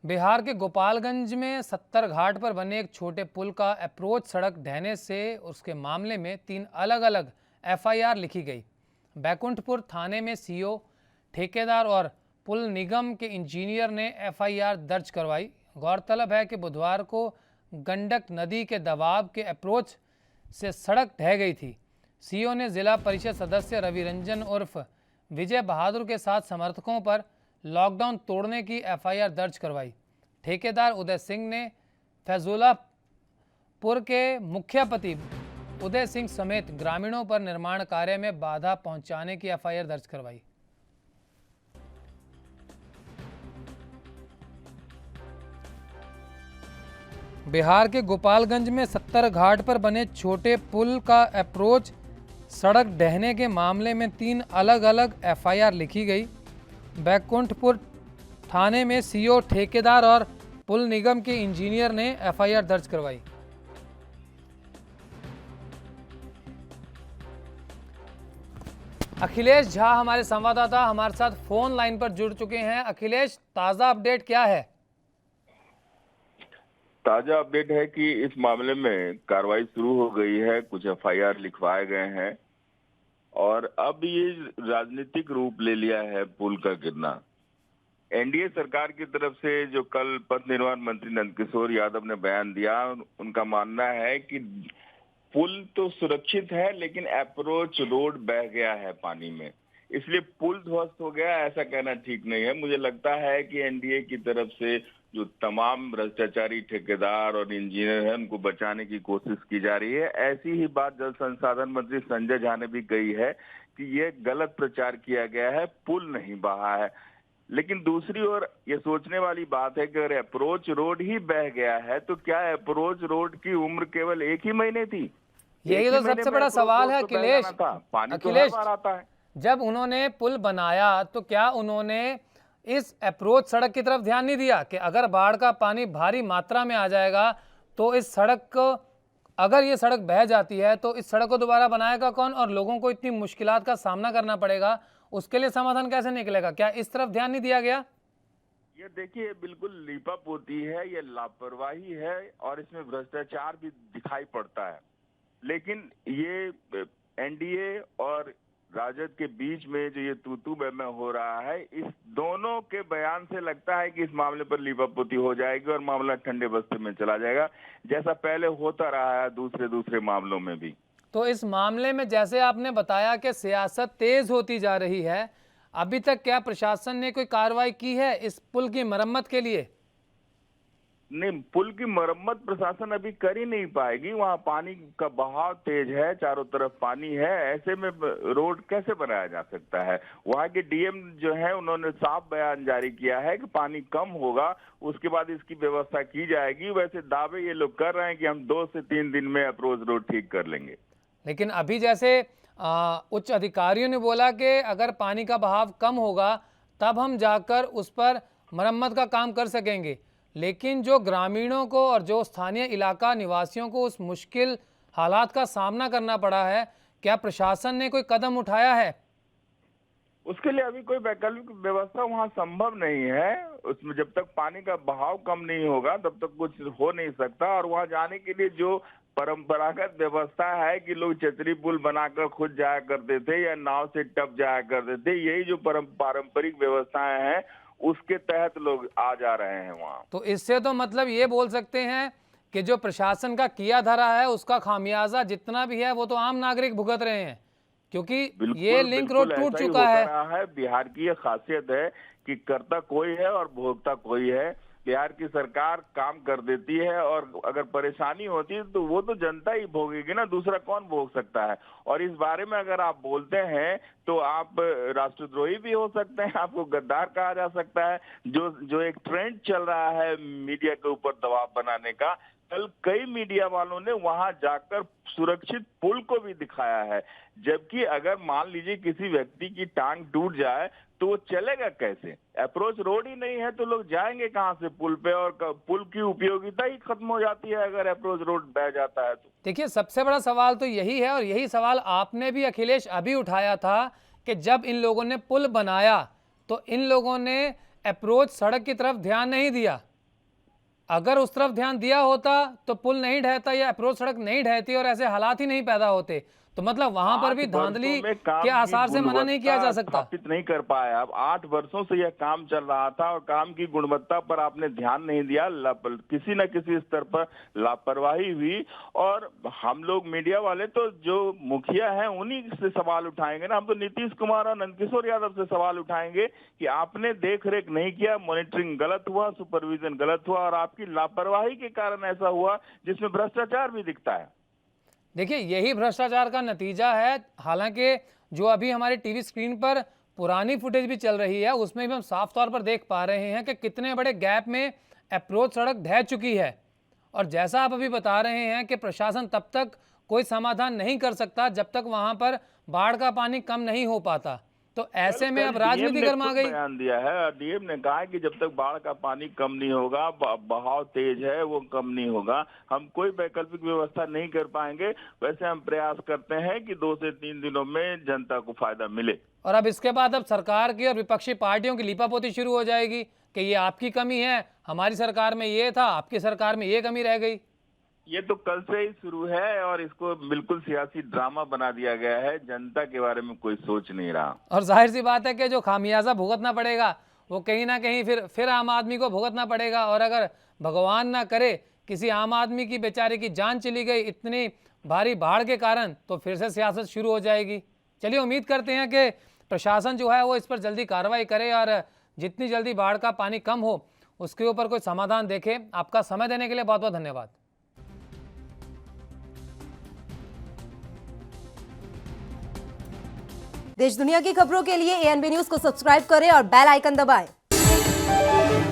बिहार के गोपालगंज में 70 घाट पर बने एक छोटे पुल का अप्रोच सड़क ढहने से उसके मामले में 3 अलग अलग एफआईआर लिखी गई। बैकुंठपुर थाने में सीओ, ठेकेदार और पुल निगम के इंजीनियर ने एफआईआर दर्ज करवाई। गौरतलब है कि बुधवार को गंडक नदी के दबाव के अप्रोच से सड़क ढह गई थी। सीओ ने जिला परिषद सदस्य रवि रंजन उर्फ विजय बहादुर के साथ समर्थकों पर लॉकडाउन तोड़ने की एफआईआर दर्ज करवाई। ठेकेदार उदय सिंह ने फैजुल्लापुर के मुखियापति उदय सिंह समेत ग्रामीणों पर निर्माण कार्य में बाधा पहुंचाने की एफआईआर दर्ज करवाई। बिहार के गोपालगंज में 70 घाट पर बने छोटे पुल का अप्रोच सड़क ढहने के मामले में 3 अलग अलग एफआईआर लिखी गई। बैकुंठपुर थाने में सीओ, ठेकेदार और पुल निगम के इंजीनियर ने एफआईआर दर्ज करवाई। अखिलेश झा हमारे संवाददाता हमारे साथ फोन लाइन पर जुड़ चुके हैं। अखिलेश, ताजा अपडेट क्या है? ताजा अपडेट है कि इस मामले में कार्रवाई शुरू हो गई है, कुछ एफआईआर लिखवाए गए हैं और अब ये राजनीतिक रूप ले लिया है पुल का गिरना। एनडीए सरकार की तरफ से जो कल पथ निर्माण मंत्री नंदकिशोर यादव ने बयान दिया, उनका मानना है कि पुल तो सुरक्षित है लेकिन अप्रोच रोड बह गया है पानी में, इसलिए पुल ध्वस्त हो गया, ऐसा कहना ठीक नहीं है। मुझे लगता है कि एनडीए की तरफ से जो तमाम भ्रष्टाचारी ठेकेदार और इंजीनियर हैं उनको बचाने की कोशिश की जा रही है। ऐसी ही बात जल संसाधन मंत्री संजय झा ने भी कही है कि ये गलत प्रचार किया गया है, पुल नहीं बहा है। लेकिन दूसरी ओर ये सोचने वाली बात है कि अगर अप्रोच रोड ही बह गया है तो क्या अप्रोच रोड की उम्र केवल 1 ही महीने थी? यही तो सबसे बड़ा सवाल है अखिलेश। पानी तो हर बार आता है। जब उन्होंने पुल बनाया तो क्या उन्होंने इस अप्रोच सड़क की तरफ ध्यान नहीं दिया कि अगर बाढ़ का पानी भारी मात्रा में आ जाएगा तो इस सड़क को, अगर ये सड़क बह जाती है तो इस सड़क को दोबारा बनाएगा कौन और लोगों को इतनी मुश्किलात का सामना करना पड़ेगा, उसके लिए समाधान कैसे निकलेगा? क्या इस तरफ ध्यान नहीं दिया गया? ये देखिए, बिल्कुल लीपापोती है, ये लापरवाही है और इसमें भ्रष्टाचार भी दिखाई पड़ता है। लेकिन ये एनडीए और राजद के बीच में जो ये तू-तू मैं हो रहा है, इस दोनों के बयान से लगता है कि इस मामले पर लीपापोती हो जाएगी और मामला ठंडे बस्ते में चला जाएगा, जैसा पहले होता रहा है दूसरे मामलों में भी। तो इस मामले में जैसे आपने बताया कि सियासत तेज होती जा रही है, अभी तक क्या प्रशासन ने कोई कार्रवाई की है इस पुल की मरम्मत के लिए? नहीं, पुल की मरम्मत प्रशासन अभी कर ही नहीं पाएगी। वहाँ पानी का बहाव तेज है, चारों तरफ पानी है, ऐसे में रोड कैसे बनाया जा सकता है? वहाँ के डीएम जो है उन्होंने साफ बयान जारी किया है कि पानी कम होगा, उसके बाद इसकी व्यवस्था की जाएगी। वैसे दावे ये लोग कर रहे हैं कि हम 2 से 3 दिन में अप्रोच रोड ठीक कर लेंगे। लेकिन अभी जैसे उच्च अधिकारियों ने बोला कि अगर पानी का बहाव कम होगा तब हम जाकर उस पर मरम्मत का काम कर सकेंगे, लेकिन जो ग्रामीणों को और जो स्थानीय इलाका निवासियों को उस मुश्किल हालात का सामना करना पड़ा है, क्या प्रशासन ने कोई कदम उठाया है? उसके लिए अभी कोई वैकल्पिक व्यवस्था वहाँ संभव नहीं है। उसमें जब तक पानी का बहाव कम नहीं होगा तब तक कुछ हो नहीं सकता। और वहाँ जाने के लिए जो परंपरागत व्यवस्था है कि लोग छतरी पुल बनाकर खुद जाया करते थे या नाव से टप जाया करते थे, यही जो पारंपरिक व्यवस्थाएं हैं उसके तहत लोग आ जा रहे हैं वहाँ। तो इससे तो मतलब ये बोल सकते हैं कि जो प्रशासन का किया धरा है उसका खामियाजा जितना भी है वो तो आम नागरिक भुगत रहे हैं, क्योंकि ये लिंक रोड टूट चुका है। बिहार की ये खासियत है कि करता कोई है और भोगता कोई है। बिहार की सरकार काम कर देती है और अगर परेशानी होती है तो वो तो जनता ही भोगेगी ना, दूसरा कौन भोग सकता है? और इस बारे में अगर आप बोलते हैं तो आप राष्ट्रद्रोही भी हो सकते हैं, आपको गद्दार कहा जा सकता है। जो एक ट्रेंड चल रहा है मीडिया के ऊपर दबाव बनाने का, कल कई मीडिया वालों ने वहां जाकर सुरक्षित पुल को भी दिखाया है, जबकि अगर मान लीजिए किसी व्यक्ति की टांग टूट जाए तो वो चलेगा कैसे? अप्रोच रोड ही नहीं है तो लोग जाएंगे कहां से पुल पे? और पुल की उपयोगिता ही खत्म हो जाती है अगर अप्रोच रोड बह जाता है तो। देखिए, सबसे बड़ा सवाल तो यही है और यही सवाल आपने भी अखिलेश अभी उठाया था कि जब इन लोगों ने पुल बनाया तो इन लोगों ने अप्रोच सड़क की तरफ ध्यान नहीं दिया, अगर उस तरफ ध्यान दिया होता तो पुल नहीं ढहता या अप्रोच सड़क नहीं ढहती और ऐसे हालात ही नहीं पैदा होते। तो मतलब वहां पर भी 8 धांधली वर्षों में के काम की आसार से मना नहीं किया जा गुणवत्ता सकता। स्थापित नहीं कर पाया। अब 8 वर्षों से यह काम चल रहा था और काम की गुणवत्ता पर आपने ध्यान नहीं दिया। किसी न किसी स्तर पर लापरवाही हुई और हम लोग मीडिया वाले तो जो मुखिया हैं उन्हीं से सवाल उठाएंगे ना। हम तो नीतीश कुमार और नंदकिशोर यादव से सवाल उठाएंगे कि आपने देख रेख नहीं किया, मॉनिटरिंग गलत हुआ, सुपरविजन गलत हुआ और आपकी लापरवाही के कारण ऐसा हुआ जिसमें भ्रष्टाचार भी दिखता है। देखिए यही भ्रष्टाचार का नतीजा है। हालांकि जो अभी हमारे टीवी स्क्रीन पर पुरानी फुटेज भी चल रही है उसमें भी हम साफ तौर पर देख पा रहे हैं कि कितने बड़े गैप में अप्रोच सड़क ढह चुकी है। और जैसा आप अभी बता रहे हैं कि प्रशासन तब तक कोई समाधान नहीं कर सकता जब तक वहां पर बाढ़ का पानी कम नहीं हो पाता। तो ऐसे में अब राजनीति गर्मा गई। बयान दिया है, डीएम ने कहा है कि जब तक बाढ़ का पानी कम नहीं होगा, बहाव तेज है वो कम नहीं होगा, हम कोई वैकल्पिक व्यवस्था नहीं कर पाएंगे। वैसे हम प्रयास करते हैं कि 2 से 3 दिनों में जनता को फायदा मिले। और अब इसके बाद अब सरकार की और विपक्षी पार्टियों की लीपापोती शुरू हो जाएगी कि ये आपकी कमी है, हमारी सरकार में ये था, आपकी सरकार में ये कमी रह गई। ये तो कल से ही शुरू है और इसको बिल्कुल सियासी ड्रामा बना दिया गया है। जनता के बारे में कोई सोच नहीं रहा। और जाहिर सी बात है कि जो खामियाजा भुगतना पड़ेगा वो कहीं ना कहीं फिर आम आदमी को भुगतना पड़ेगा। और अगर भगवान ना करे किसी आम आदमी की बेचारे की जान चली गई इतनी भारी बाढ़ के कारण, तो फिर से सियासत शुरू हो जाएगी। चलिए उम्मीद करते हैं कि प्रशासन जो है वो इस पर जल्दी कार्रवाई करे और जितनी जल्दी बाढ़ का पानी कम हो उसके ऊपर कोई समाधान देखे। आपका समय देने के लिए बहुत बहुत धन्यवाद। देश दुनिया की खबरों के लिए एएनबी न्यूज को सब्सक्राइब करें और बेल आइकन दबाएं।